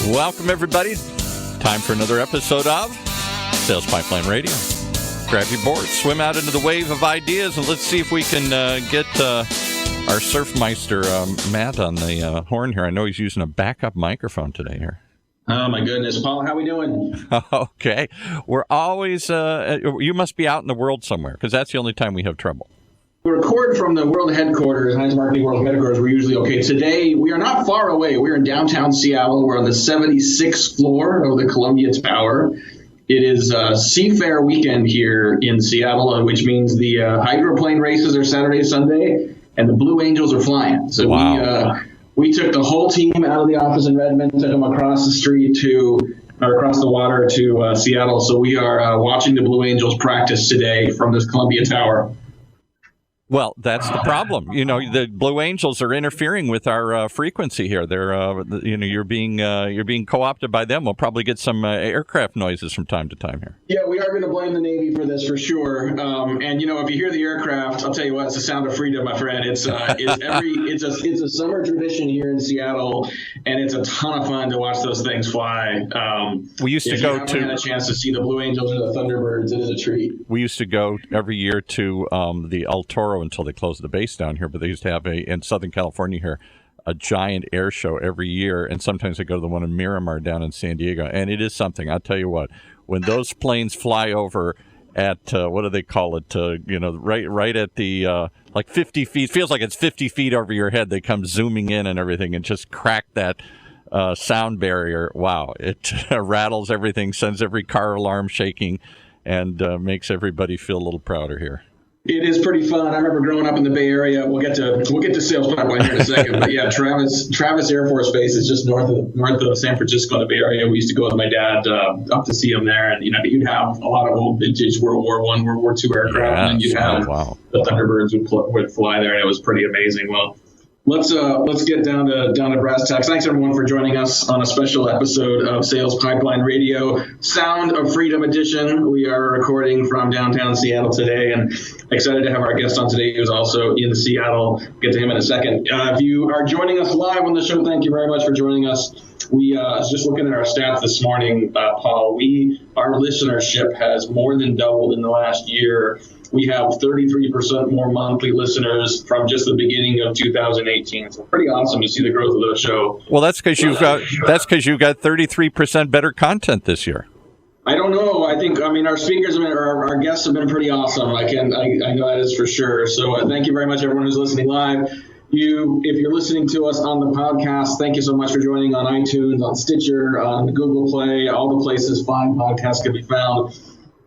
Welcome, everybody. Time for another episode of Sales Pipeline Radio. Grab your board, swim out into the wave of ideas, and let's see if we can get our Surfmeister Matt on the horn here. I know he's using a backup microphone today here. Oh, my goodness. Paul, how we doing? Okay. We're always, you must be out in the world somewhere, because that's the only time we have trouble. We record from the world headquarters, Heinz Marketing World Headquarters. We're usually okay. Today, we are not far away. We're in downtown Seattle. We're on the 76th floor of the Columbia Tower. It is Seafair weekend here in Seattle, which means the hydroplane races are Saturday, Sunday, and the Blue Angels are flying. So wow. We took the whole team out of the office in Redmond, took them across the street across the water to Seattle. So we are watching the Blue Angels practice today from this Columbia Tower. Well, that's the problem. You know, the Blue Angels are interfering with our frequency here. They're, you're being co-opted by them. We'll probably get some aircraft noises from time to time here. Yeah, we are going to blame the Navy for this for sure. And if you hear the aircraft, I'll tell you what, it's the sound of freedom, my friend. It's a summer tradition here in Seattle, and it's a ton of fun to watch those things fly. We used to go to. If you haven't had a chance to see the Blue Angels or the Thunderbirds, it is a treat. We used to go every year to the El Toro until they closed the base down here, but they used to have in Southern California here a giant air show every year, and sometimes they go to the one in Miramar down in San Diego, and it is something. I'll tell you what, when those planes fly over at what do they call it, right at the like 50 feet, feels like it's 50 feet over your head, they come zooming in and everything and just crack that sound barrier. Wow, it rattles everything, sends every car alarm shaking, and makes everybody feel a little prouder here. It is pretty fun. I remember growing up in the Bay Area. We'll get to Sales Pipeline here in a second, but yeah, Travis Air Force Base is just north of San Francisco in the Bay Area. We used to go with my dad up to see him there, and you'd have a lot of old vintage World War I, World War II aircraft, and then you'd have the Thunderbirds would fly there, and it was pretty amazing. Well, let's get down to brass tacks. Thanks everyone for joining us on a special episode of Sales Pipeline Radio, Sound of Freedom Edition. We are recording from downtown Seattle today, and excited to have our guest on today who's also in Seattle. Get to him in a second. If you are joining us live on the show, thank you very much for joining us. We just looking at our stats this morning, Paul. Our listenership has more than doubled in the last year. We have 33% more monthly listeners from just the beginning of 2018. So pretty awesome to see the growth of the show. Well, that's because you've got 33% better content this year. I don't know. Our speakers our guests have been pretty awesome. I know that is for sure. So thank you very much, everyone who's listening live. If you're listening to us on the podcast, thank you so much for joining on iTunes, on Stitcher, on Google Play, all the places fine podcasts can be found.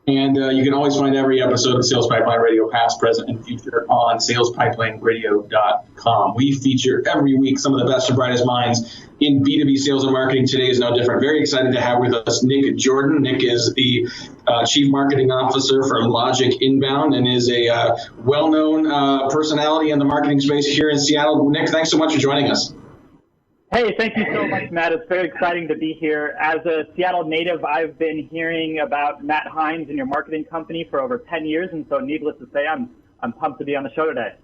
And you can always find every episode of Sales Pipeline Radio, past, present, and future, on salespipelineradio.com. We feature every week some of the best and brightest minds in B2B sales and marketing. Today is no different. Very excited to have with us Nick Jordan. Nick is the Chief Marketing Officer for Logic Inbound and is a well-known personality in the marketing space here in Seattle. Nick, thanks so much for joining us. Hey, thank you so much, Matt. It's very exciting to be here. As a Seattle native, I've been hearing about Matt Heinz and your marketing company for over 10 years, and so needless to say, I'm pumped to be on the show today.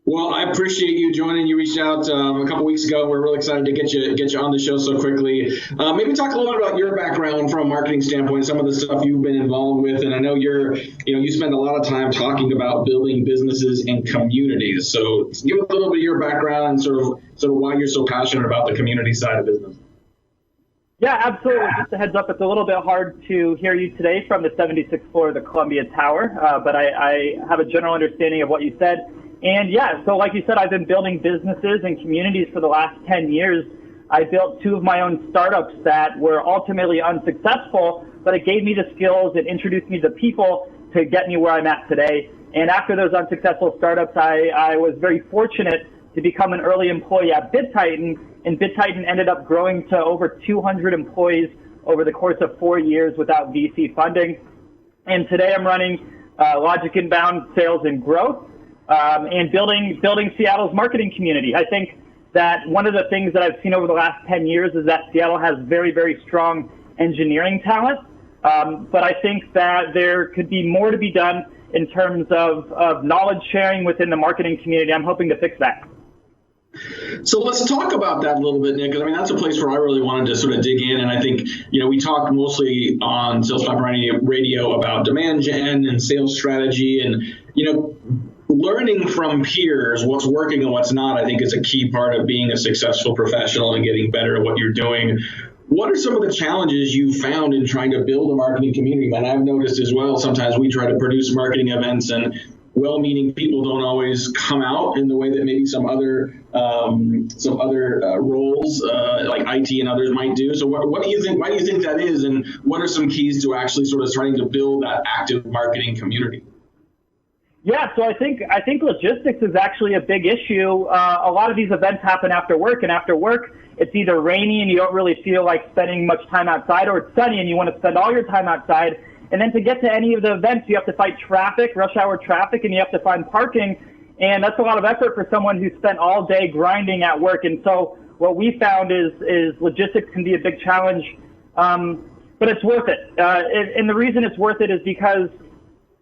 Well, I appreciate you joining. You reached out a couple weeks ago. We're really excited to get you on the show so quickly. Maybe talk a little bit about your background from a marketing standpoint, some of the stuff you've been involved with. And I know you spend a lot of time talking about building businesses and communities. So give a little bit of your background and sort of why you're so passionate about the community side of business. Yeah, absolutely. Just a heads up, it's a little bit hard to hear you today from the 76th floor of the Columbia Tower, but I have a general understanding of what you said. And yeah, so like you said, I've been building businesses and communities for the last 10 years. I built 2 of my own startups that were ultimately unsuccessful, but it gave me the skills, it introduced me to people to get me where I'm at today. And after those unsuccessful startups, I was very fortunate to become an early employee at BitTitan, and BitTitan ended up growing to over 200 employees over the course of 4 years without VC funding. And today I'm running Logic Inbound Sales and Growth. And building Seattle's marketing community. I think that one of the things that I've seen over the last 10 years is that Seattle has very, very strong engineering talent. But I think that there could be more to be done in terms of knowledge sharing within the marketing community. I'm hoping to fix that. So let's talk about that a little bit, Nick, because I mean, that's a place where I really wanted to sort of dig in. And I think, we talked mostly on Sales Platform Radio about demand gen and sales strategy. And, learning from peers what's working and what's not, I think, is a key part of being a successful professional and getting better at what you're doing. What are some of the challenges you found in trying to build a marketing community? And I've noticed as well, sometimes we try to produce marketing events and well-meaning people don't always come out in the way that maybe some other roles like IT and others might do. So what do you think? Why do you think that is? And what are some keys to actually sort of starting to build that active marketing community? Yeah, so I think logistics is actually a big issue. A lot of these events happen after work, and after work, it's either rainy and you don't really feel like spending much time outside, or it's sunny and you want to spend all your time outside. And then to get to any of the events, you have to fight traffic, rush hour traffic, and you have to find parking. And that's a lot of effort for someone who spent all day grinding at work. And so what we found is logistics can be a big challenge, but it's worth it. And the reason it's worth it is because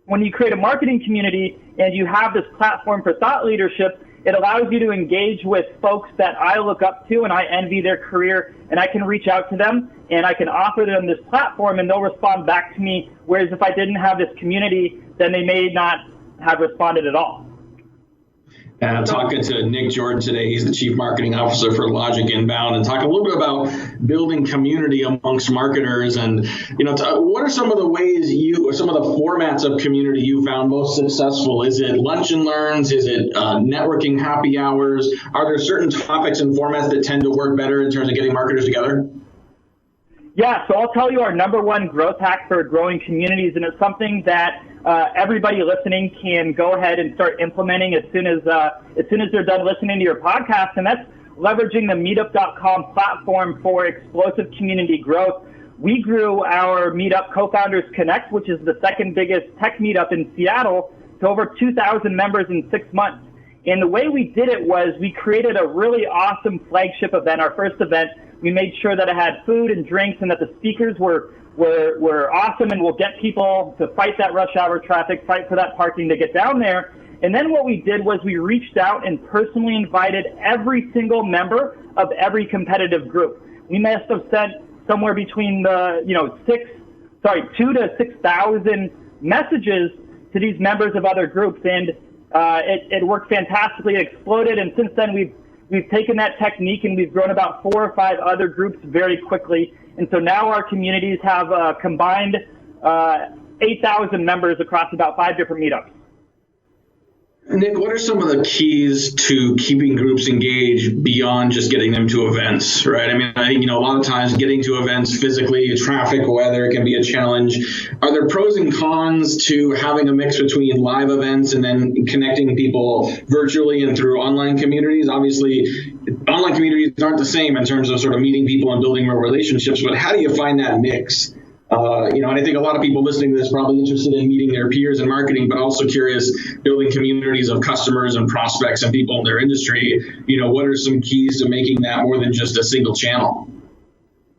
when you create a marketing community and you have this platform for thought leadership, it allows you to engage with folks that I look up to and I envy their career, and I can reach out to them and I can offer them this platform and they'll respond back to me. Whereas if I didn't have this community, then they may not have responded at all. And I'm talking to Nick Jordan today. He's the Chief Marketing Officer for Logic Inbound, and talk a little bit about building community amongst marketers. And, what are some of the ways or some of the formats of community you found most successful? Is it lunch and learns? Is it networking happy hours? Are there certain topics and formats that tend to work better in terms of getting marketers together? Yeah, so I'll tell you our number one growth hack for growing communities, and it's something that everybody listening can go ahead and start implementing as soon as they're done listening to your podcast, and that's leveraging the meetup.com platform for explosive community growth. We grew our Meetup Co-Founders Connect, which is the second biggest tech meetup in Seattle, to over 2,000 members in 6 months. And the way we did it was we created a really awesome flagship event, our first event. We made sure that it had food and drinks and that the speakers were awesome and will get people to fight that rush hour traffic, fight for that parking to get down there. And then what we did was we reached out and personally invited every single member of every competitive group. We must have sent somewhere between 2,000 to 6,000 messages to these members of other groups, and it worked fantastically. It exploded, and since then we've taken that technique and we've grown about 4 or 5 other groups very quickly. And so now our communities have combined 8,000 members across about 5 different meetups. Nick, what are some of the keys to keeping groups engaged beyond just getting them to events, right? I mean, I think, a lot of times getting to events physically, traffic, weather can be a challenge. Are there pros and cons to having a mix between live events and then connecting people virtually and through online communities? Obviously, online communities aren't the same in terms of sort of meeting people and building more relationships, but how do you find that mix? And I think a lot of people listening to this probably interested in meeting their peers in marketing, but also curious building communities of customers and prospects and people in their industry. What are some keys to making that more than just a single channel?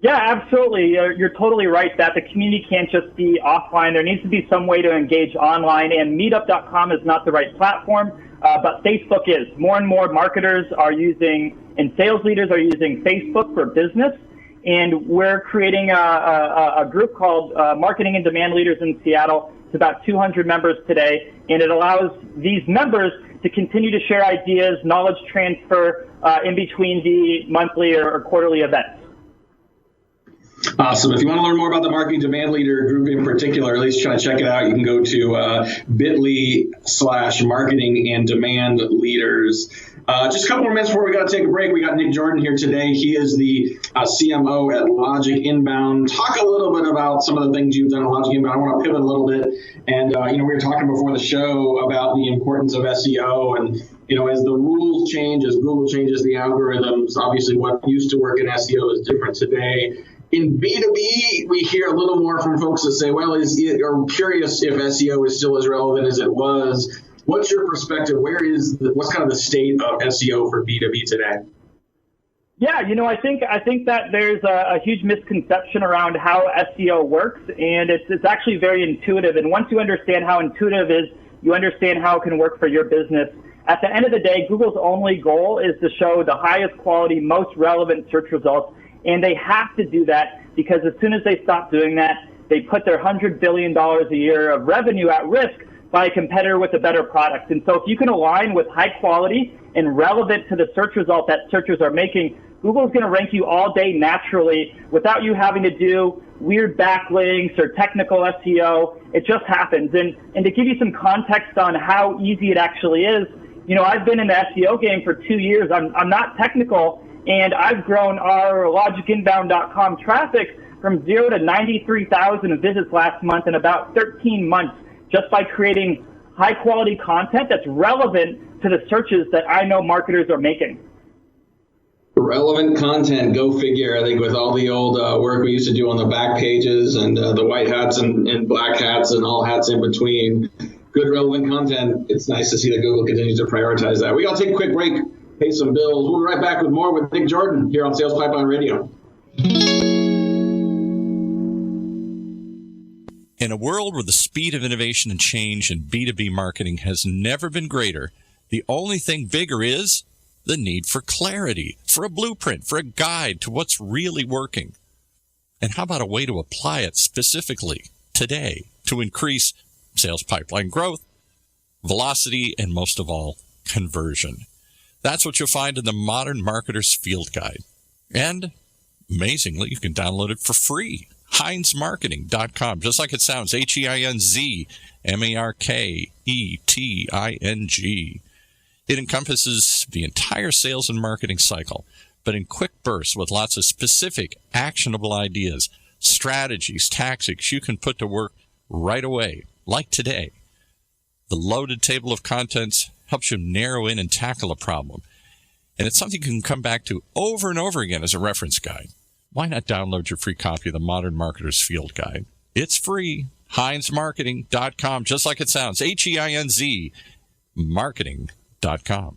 Yeah, absolutely. You're totally right that the community can't just be offline. There needs to be some way to engage online, and meetup.com is not the right platform, but Facebook is. More and more marketers are using, and sales leaders are using Facebook for business. And we're creating a group called Marketing and Demand Leaders in Seattle. It's about 200 members today, and it allows these members to continue to share ideas, knowledge transfer in between the monthly or quarterly events. Awesome. If you want to learn more about the Marketing Demand Leader group in particular, at least try to check it out. You can go to bit.ly/marketing and demand leaders. Just a couple more minutes before we got to take a break. We got Nick Jordan here today. He is the CMO at Logic Inbound. Talk a little bit about some of the things you've done at Logic Inbound. I want to pivot a little bit. And, we were talking before the show about the importance of SEO. And, as the rules change, as Google changes the algorithms, obviously what used to work in SEO is different today. In B2B, we hear a little more from folks that say, well, are curious if SEO is still as relevant as it was. What's your perspective? What's kind of the state of SEO for B2B today? Yeah, I think that there's a huge misconception around how SEO works, and it's actually very intuitive. And once you understand how intuitive it is, you understand how it can work for your business. At the end of the day, Google's only goal is to show the highest quality, most relevant search results, and they have to do that because as soon as they stop doing that, they put their $100 billion a year of revenue at risk by a competitor with a better product. And so if you can align with high quality and relevant to the search result that searchers are making, Google's going to rank you all day naturally without you having to do weird backlinks or technical SEO. It just happens. And to give you some context on how easy it actually is, you know, I've been in the SEO game for 2 years. I'm not technical, and I've grown our logicinbound.com traffic from 0 to 93,000 visits last month in about 13 months just by creating high quality content that's relevant to the searches that I know marketers are making. Relevant content, go figure. I think with all the old work we used to do on the back pages and the white hats and black hats and all hats in between, good relevant content, it's nice to see that Google continues to prioritize that. We got to take a quick break, pay some bills. We'll be right back with more with Nick Jordan here on Sales Pipeline Radio. In a world where the speed of innovation and change in B2B marketing has never been greater, the only thing bigger is the need for clarity, for a blueprint, for a guide to what's really working. And how about a way to apply it specifically today to increase sales pipeline growth, velocity, and most of all, conversion? That's what you'll find in the Modern Marketer's Field Guide. And amazingly, you can download it for free. HeinzMarketing.com, just like it sounds, HeinzMarketing. It encompasses the entire sales and marketing cycle, but in quick bursts with lots of specific, actionable ideas, strategies, tactics you can put to work right away, like today. The loaded table of contents helps you narrow in and tackle a problem, and it's something you can come back to over and over again as a reference guide. Why not download your free copy of the Modern Marketer's Field Guide? It's free. HeinzMarketing.com, just like it sounds. HEINZ Marketing.com.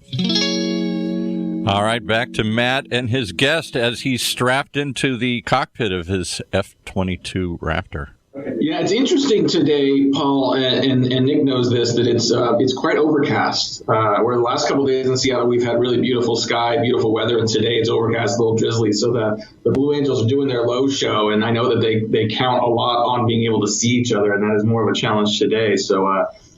All right, back to Matt and his guest as he's strapped into the cockpit of his F-22 Raptor. Yeah, it's interesting today, Paul, and Nick knows this, that it's quite overcast. Where the last couple of days in Seattle, we've had really beautiful sky, beautiful weather, and today it's overcast, a little drizzly. So the Blue Angels are doing their low show, and I know that they count a lot on being able to see each other, and that is more of a challenge today. So,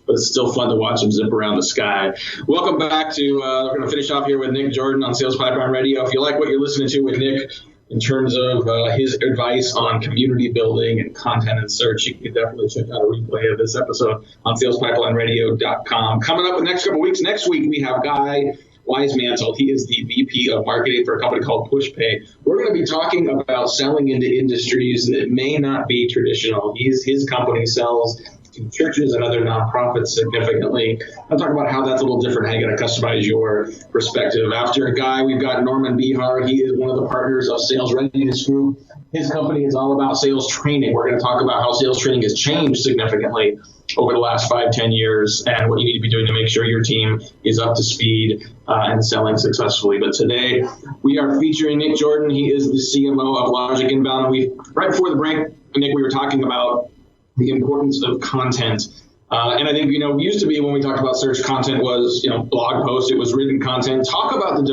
but it's still fun to watch them zip around the sky. Welcome back to, we're going to finish off here with Nick Jordan on Sales Pipeline Radio. If you like what you're listening to with Nick, in terms of his advice on community building and content and search, you can definitely check out a replay of this episode on salespipelinerradio.com. Coming up in the next couple of weeks, next week we have Guy Wisemantle. He is the VP of Marketing for a company called PushPay. We're going to be talking about selling into industries that may not be traditional. His company sells to churches and other nonprofits significantly. I'll talk about how that's a little different, how you got to customize your perspective. After Guy, we've got Norman Bihar. He is one of the partners of Sales Readiness Group. His company is all about sales training. We're going to talk about how sales training has changed significantly over the last 5-10 years and what you need to be doing to make sure your team is up to speed and selling successfully. But today we are featuring Nick Jordan. He is the CMO of Logic Inbound. And right before the break, Nick, we were talking about the importance of content. And I think, used to be when we talked about search, content was, blog posts, it was written content. Talk about the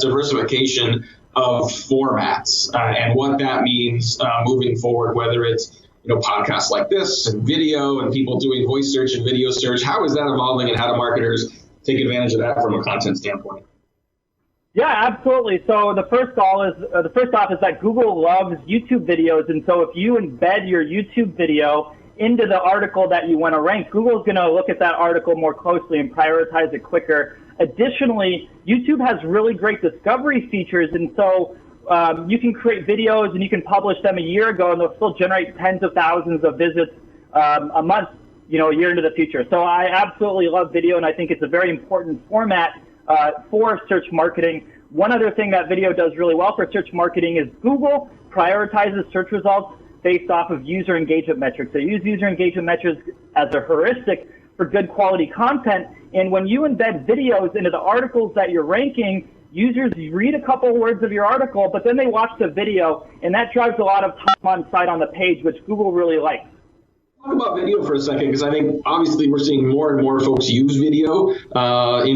diversification of formats and what that means moving forward, whether it's, podcasts like this and video and people doing voice search and video search. How is that evolving and how do marketers take advantage of that from a content standpoint? Yeah, absolutely. So the first off is that Google loves YouTube videos, and so if you embed your YouTube video into the article that you want to rank, Google's going to look at that article more closely and prioritize it quicker. Additionally, YouTube has really great discovery features, and so you can create videos and you can publish them a year ago, and they'll still generate tens of thousands of visits a month, a year into the future. So I absolutely love video, and I think it's a very important format for search marketing. One other thing that video does really well for search marketing is Google prioritizes search results based off of user engagement metrics. They use user engagement metrics as a heuristic for good quality content. And when you embed videos into the articles that you're ranking, users read a couple words of your article, but then they watch the video, and that drives a lot of time on site on the page, which Google really likes. Talk about video for a second, because I think obviously we're seeing more and more folks use video in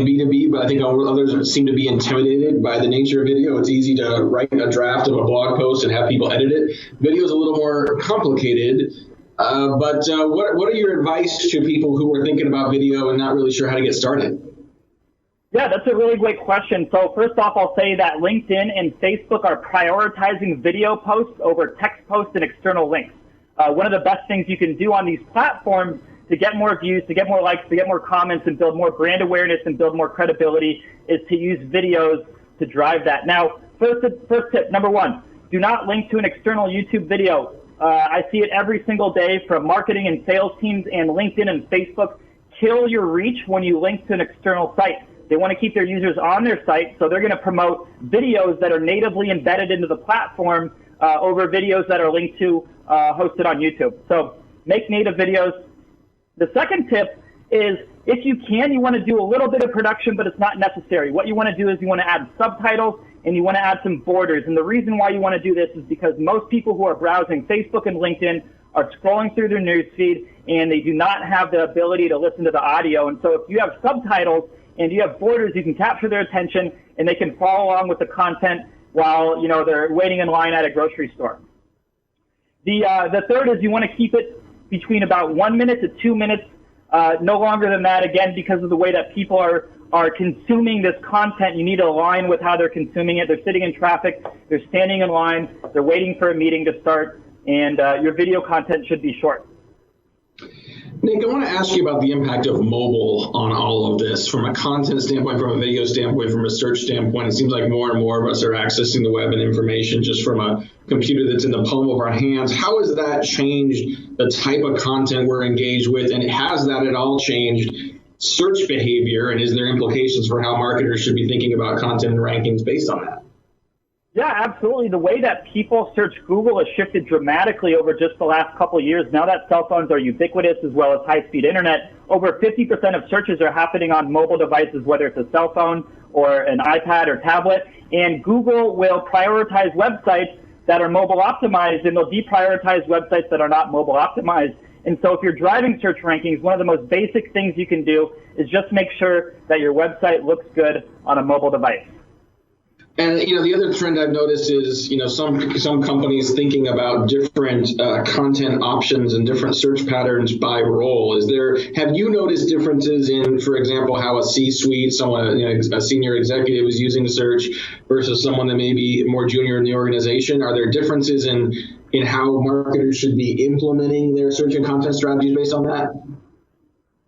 B2B, but I think others seem to be intimidated by the nature of video. It's easy to write a draft of a blog post and have people edit it. Video is a little more complicated. But what are your advice to people who are thinking about video and not really sure how to get started? Yeah, that's a really great question. So first off, I'll say that LinkedIn and Facebook are prioritizing video posts over text posts and external links. One of the best things you can do on these platforms to get more views, to get more likes, to get more comments, and build more brand awareness and build more credibility is to use videos to drive that. Now, first tip, number one, do not link to an external YouTube video. I see it every single day from marketing and sales teams and LinkedIn and Facebook. Kill your reach when you link to an external site. They want to keep their users on their site, so they're going to promote videos that are natively embedded into the platform over videos that are linked to hosted on YouTube. So make native videos. The second tip is, if you can, you want to do a little bit of production, but it's not necessary. What you want to do is you want to add subtitles and you want to add some borders. And the reason why you want to do this is because most people who are browsing Facebook and LinkedIn are scrolling through their newsfeed and they do not have the ability to listen to the audio. And so if you have subtitles and you have borders, you can capture their attention and they can follow along with the content while, you know, they're waiting in line at a grocery store. The third is you want to keep it between about 1 minute to 2 minutes, no longer than that, again, because of the way that people are consuming this content. You need to align with how they're consuming it. They're sitting in traffic, they're standing in line, they're waiting for a meeting to start, and your video content should be short. Nick, I want to ask you about the impact of mobile on all of this from a content standpoint, from a video standpoint, from a search standpoint. It seems like more and more of us are accessing the web and information just from a computer that's in the palm of our hands. How has that changed the type of content we're engaged with, and has that at all changed search behavior, and is there implications for how marketers should be thinking about content and rankings based on that? Yeah, absolutely. The way that people search Google has shifted dramatically over just the last couple of years. Now that cell phones are ubiquitous as well as high-speed internet, over 50% of searches are happening on mobile devices, whether it's a cell phone or an iPad or tablet. And Google will prioritize websites that are mobile optimized, and they'll deprioritize websites that are not mobile optimized. And so if you're driving search rankings, one of the most basic things you can do is just make sure that your website looks good on a mobile device. And, you know, the other trend I've noticed is, you know, some companies thinking about different content options and different search patterns by role. Have you noticed differences in, for example, how a C-suite, someone, you know, a senior executive is using search versus someone that may be more junior in the organization? Are there differences in how marketers should be implementing their search and content strategies based on that?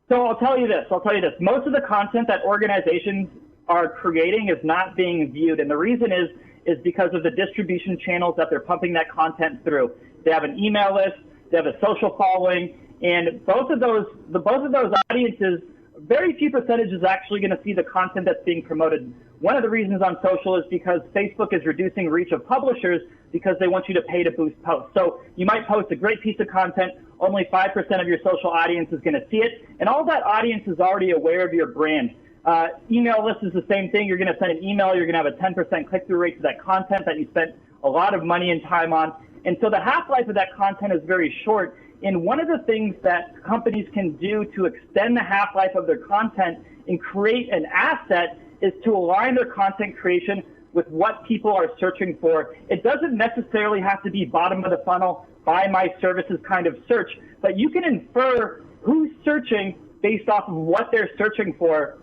So I'll tell you this. Most of the content that organizations are creating is not being viewed, and the reason is because of the distribution channels that they're pumping that content through. They have an email list, they have a social following, and both of those audiences, very few percentage is actually going to see the content that's being promoted. One of the reasons on social is because Facebook is reducing reach of publishers because they want you to pay to boost posts. So you might post a great piece of content, only 5% of your social audience is going to see it, and all that audience is already aware of your brand. Email list is the same thing. You're going to send an email. You're going to have a 10% click-through rate to that content that you spent a lot of money and time on. And so the half-life of that content is very short. And one of the things that companies can do to extend the half-life of their content and create an asset is to align their content creation with what people are searching for. It doesn't necessarily have to be bottom of the funnel, buy my services kind of search, but you can infer who's searching based off of what they're searching for.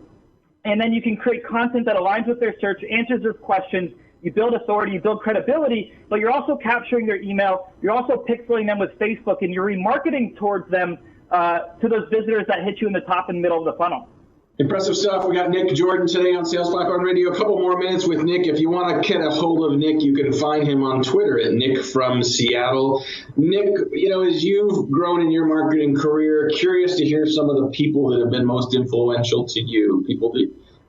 And then you can create content that aligns with their search, answers their questions, you build authority, you build credibility, but you're also capturing their email, you're also pixeling them with Facebook, and you're remarketing towards them to those visitors that hit you in the top and middle of the funnel. Impressive stuff. We got Nick Jordan today on Sales Platform Radio. A couple more minutes with Nick. If you want to get a hold of Nick, you can find him on Twitter at Nick from Seattle. Nick, you know, as you've grown in your marketing career, curious to hear some of the people that have been most influential to you. People that,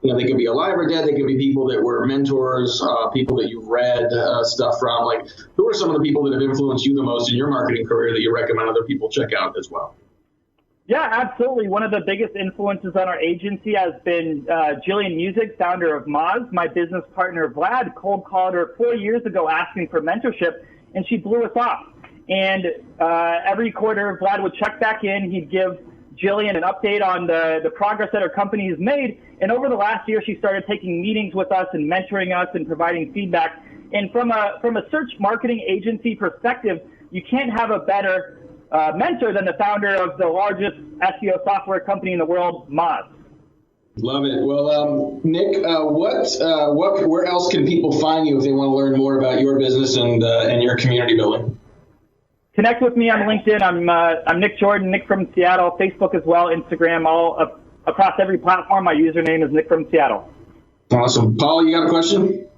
you know, they could be alive or dead. They could be people that were mentors, people that you've read stuff from. Like, who are some of the people that have influenced you the most in your marketing career that you recommend other people check out as well? Yeah, absolutely. One of the biggest influences on our agency has been Jillian Music, founder of Moz. My business partner, Vlad, cold called her 4 years ago asking for mentorship, and she blew us off. And every quarter, Vlad would check back in. He'd give Jillian an update on the progress that her company has made. And over the last year, she started taking meetings with us and mentoring us and providing feedback. And from a search marketing agency perspective, you can't have a better mentor than the founder of the largest SEO software company in the world, Moz. Love it. Well, Nick, where else can people find you if they want to learn more about your business and your community building? Connect with me on LinkedIn. I'm Nick Jordan, Nick from Seattle. Facebook as well, Instagram, all across every platform. My username is Nick from Seattle. Awesome. Paul, you got a question?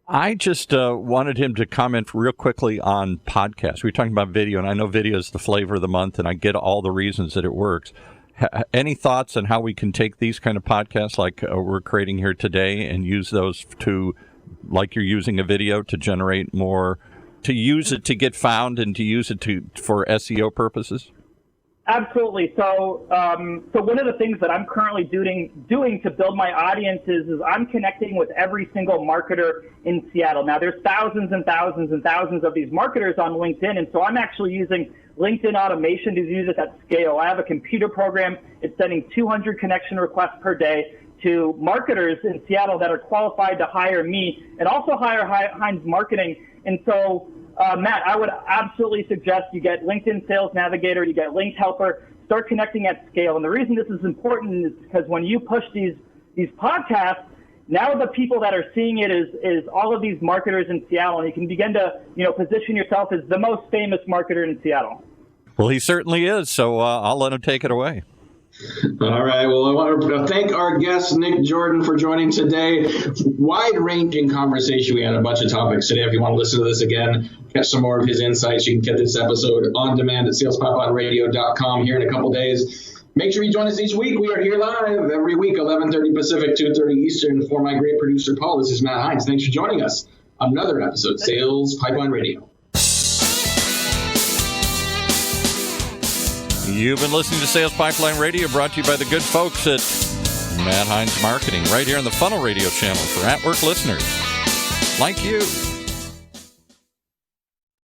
I just wanted him to comment real quickly on podcasts. We were talking about video, and I know video is the flavor of the month, and I get all the reasons that it works. Any thoughts on how we can take these kind of podcasts like we're creating here today and use those to, like you're using a video, to generate more, to use it to get found and to use it for SEO purposes? Absolutely. So one of the things that I'm currently doing to build my audience is I'm connecting with every single marketer in Seattle. Now, there's thousands and thousands and thousands of these marketers on LinkedIn, and so I'm actually using LinkedIn automation to use it at scale. I have a computer program. It's sending 200 connection requests per day to marketers in Seattle that are qualified to hire me and also hire Heinz Marketing. And so Matt, I would absolutely suggest you get LinkedIn Sales Navigator, you get Link Helper, start connecting at scale. And the reason this is important is because when you push these podcasts, now the people that are seeing it is all of these marketers in Seattle, and you can begin to position yourself as the most famous marketer in Seattle. Well, he certainly is, so I'll let him take it away. All right. Well, I want to thank our guest, Nick Jordan, for joining today. Wide-ranging conversation. We had a bunch of topics today. If you want to listen to this again, catch some more of his insights, you can get this episode on demand at salespipelines.com here in a couple days. Make sure you join us each week. We are here live every week, 11:30 Pacific, 2:30 Eastern. For my great producer, Paul, this is Matt Heinz. Thanks for joining us on another episode of Sales Pipeline Radio. You've been listening to Sales Pipeline Radio, brought to you by the good folks at Matt Heinz Marketing, right here on the Funnel Radio channel for at-work listeners like you.